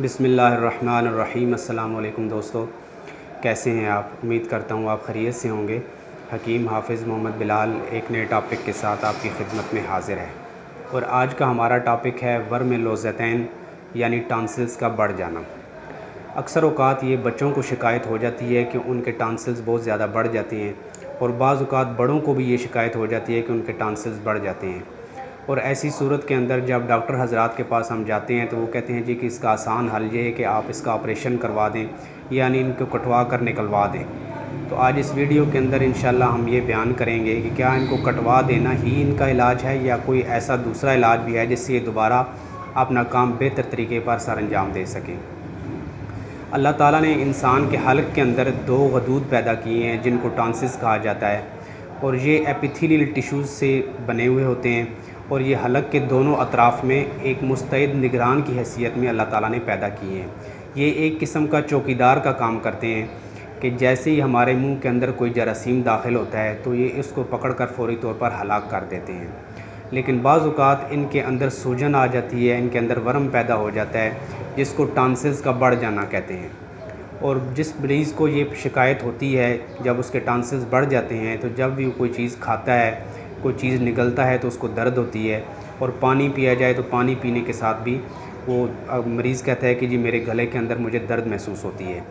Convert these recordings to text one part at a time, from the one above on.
बिस्मिल्लाहिर्रहमानिर्रहीम। अस्सलाम वालेकुम दोस्तों, कैसे हैं आप? उम्मीद करता हूँ आप खैरियत से होंगे। हकीम हाफिज़ मोहम्मद बिलाल एक नए टॉपिक के साथ आपकी खिदमत में हाज़िर है और आज का हमारा टॉपिक है वर्म लोज़तैन यानी टॉन्सिल्स का बढ़ जाना। अक्सर औक़ात ये बच्चों को शिकायत हो जाती है कि उनके टॉन्सिल्स बहुत ज़्यादा बढ़ जाते हैं और बाज़ औक़ात बड़ों को भी ये शिकायत हो जाती है कि उनके टॉन्सिल्स बढ़ जाते हैं। और ऐसी सूरत के अंदर जब डॉक्टर हज़रात के पास हम जाते हैं तो वो कहते हैं जी कि इसका आसान हल ये है कि आप इसका ऑपरेशन करवा दें, यानी इनको कटवा कर निकलवा दें। तो आज इस वीडियो के अंदर इंशाल्लाह हम ये बयान करेंगे कि क्या इनको कटवा देना ही इनका इलाज है या कोई ऐसा दूसरा इलाज भी है जिससे ये दोबारा अपना काम बेहतर तरीके पर सर अंजाम दे सकें। अल्लाह ताला ने इंसान के हल्क के अंदर 2 गदूद पैदा किए हैं जिनको टॉन्सिल्स कहा जाता है और ये एपिथेलियल टिश्यूज़ से बने हुए होते हैं और ये हलक के दोनों अतराफ़ में एक मुस्तैद निगरान की हैसियत में अल्लाह ताला ने पैदा किए हैं। ये एक किस्म का चौकीदार का काम करते हैं कि जैसे ही हमारे मुंह के अंदर कोई जरासीम दाखिल होता है तो ये इसको पकड़ कर फ़ौरी तौर पर हलाक कर देते हैं। लेकिन बाज़ औक़ात इनके अंदर सूजन आ जाती है, इनके अंदर वर्म पैदा हो जाता है जिसको टॉन्सिल्स का बढ़ जाना कहते हैं। और जिस मरीज़ को ये शिकायत होती है जब उसके टॉन्सिल्स बढ़ जाते हैं तो जब भी वो कोई चीज़ खाता है, कोई चीज़ निगलता है तो उसको दर्द होती है और पानी पिया जाए तो पानी पीने के साथ भी वो मरीज़ कहता है कि जी मेरे गले के अंदर मुझे दर्द महसूस होती है।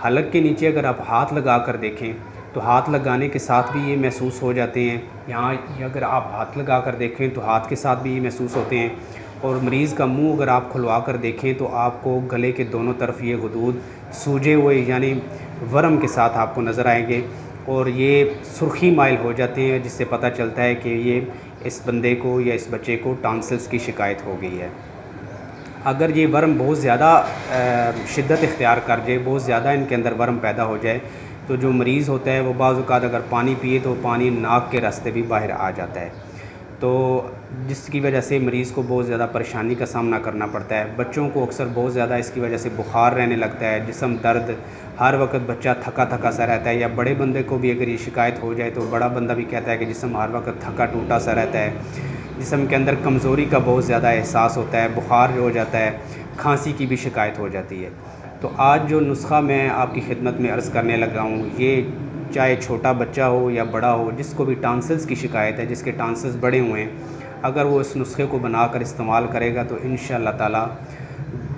हलक के नीचे अगर आप हाथ लगा कर देखें तो हाथ लगाने के साथ भी ये महसूस हो जाते हैं। यहाँ अगर आप हाथ लगा कर देखें तो हाथ के साथ भी ये महसूस होते हैं और मरीज़ का मुंह अगर आप खुलवा कर देखें तो आपको गले के दोनों तरफ ये गदूद सूजे हुए यानी वर्म के साथ आपको नज़र आएंगे और ये सुर्खी माइल हो जाते हैं, जिससे पता चलता है कि ये इस बंदे को या इस बच्चे को टॉन्सिल्स की शिकायत हो गई है। अगर ये वर्म बहुत ज़्यादा शिद्दत इख्तियार कर जाए, बहुत ज़्यादा इनके अंदर वर्म पैदा हो जाए तो जो मरीज़ होता है वो बाज़ औक़ात अगर पानी पिए तो पानी नाक के रास्ते भी बाहर आ जाता है, तो जिसकी वजह से मरीज़ को बहुत ज़्यादा परेशानी का सामना करना पड़ता है। बच्चों को अक्सर बहुत ज़्यादा इसकी वजह से बुखार रहने लगता है, जिस्म दर्द, हर वक्त बच्चा थका थका सा रहता है। या बड़े बंदे को भी अगर ये शिकायत हो जाए तो बड़ा बंदा भी कहता है कि जिस्म हर वक्त थका टूटा सा रहता है, जिस्म के अंदर कमज़ोरी का बहुत ज़्यादा एहसास होता है, बुखार हो जाता है, खांसी की भी शिकायत हो जाती है। तो आज जो नुस्खा मैं आपकी खिदमत में अर्ज़ करने लगा हूँ, ये चाहे छोटा बच्चा हो या बड़ा हो, जिसको भी टॉन्सिल्स की शिकायत है, जिसके टॉन्सिल्स बढ़े हुए हैं, अगर वो इस नुस्खे को बनाकर इस्तेमाल करेगा तो इंशाअल्लाह ताला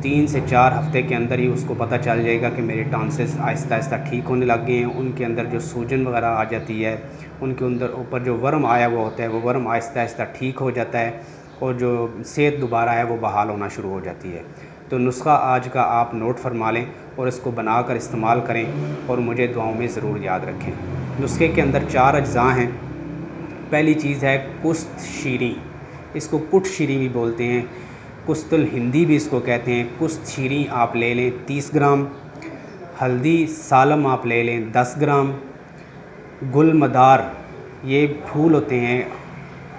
3 से 4 हफ़्ते के अंदर ही उसको पता चल जाएगा कि मेरे टॉन्सिल्स आहिस्ता आहिस्ता ठीक होने लग गए हैं। उनके अंदर जो सूजन वगैरह आ जाती है, उनके अंदर ऊपर जो वर्म आया हुआ होता है वो वर्म आहिस्ता आहिस्ता ठीक हो जाता है और जो सेहत दोबारा है वो बहाल होना शुरू हो जाती है। तो नुस्खा आज का आप नोट फरमा लें और इसको बनाकर इस्तेमाल करें और मुझे दुआओं में ज़रूर याद रखें। नुस्खे के अंदर 4 अज्ज़ा हैं। पहली चीज़ है कुश्त शीरी, इसको कुट शीरी भी बोलते हैं, कुस्तुल हिंदी भी इसको कहते हैं। कुश्त शीरी आप ले लें 30 ग्राम, हल्दी सालम आप ले लें 10 ग्राम, गुल मदार ये फूल होते हैं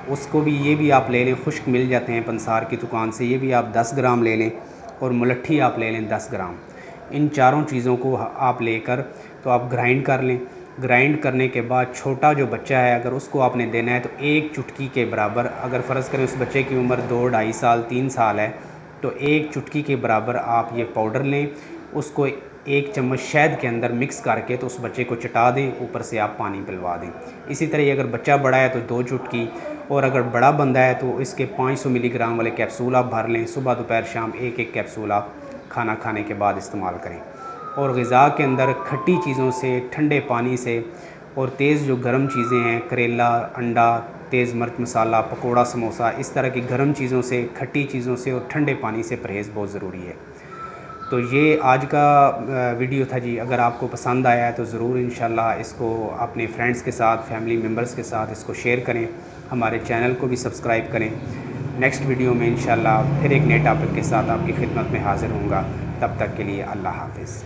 उसको भी ये भी आप ले लें, खुश्क मिल जाते हैं पंसार की दुकान से, ये भी आप 10 ग्राम ले लें और मुलट्ठी आप ले लें 10 ग्राम। इन चारों चीज़ों को आप लेकर तो आप ग्राइंड कर लें। ग्राइंड करने के बाद छोटा जो बच्चा है अगर उसको आपने देना है तो 1 चुटकी के बराबर, अगर फ़र्ज़ करें उस बच्चे की उम्र 2, ढाई साल, 3 साल है तो 1 चुटकी के बराबर आप ये पाउडर लें, उसको 1 चम्मच शहद के अंदर मिक्स करके तो उस बच्चे को चटा दें, ऊपर से आप पानी पिलवा दें। इसी तरह अगर बच्चा बड़ा है तो 2 चुटकी, और अगर बड़ा बंदा है तो इसके 500 मिलीग्राम वाले कैप्सूल आप भर लें। सुबह दोपहर शाम 1-1 कैप्सूल आप खाना खाने के बाद इस्तेमाल करें। और ग़िज़ा के अंदर खट्टी चीज़ों से, ठंडे पानी से और तेज़ जो गर्म चीज़ें हैं, करेला, अंडा, तेज़ मिर्च मसाला, पकोड़ा, समोसा, इस तरह की गर्म चीज़ों से, खट्टी चीज़ों से और ठंडे पानी से परहेज़ बहुत ज़रूरी है। तो ये आज का वीडियो था जी। अगर आपको पसंद आया है तो ज़रूर इंशाल्लाह इसको अपने फ्रेंड्स के साथ, फैमिली मेम्बर्स के साथ इसको शेयर करें। हमारे चैनल को भी सब्सक्राइब करें। नेक्स्ट वीडियो में इंशाल्लाह फिर एक नए टॉपिक के साथ आपकी खिदमत में हाज़िर होऊंगा। तब तक के लिए अल्लाह हाफ़िज़।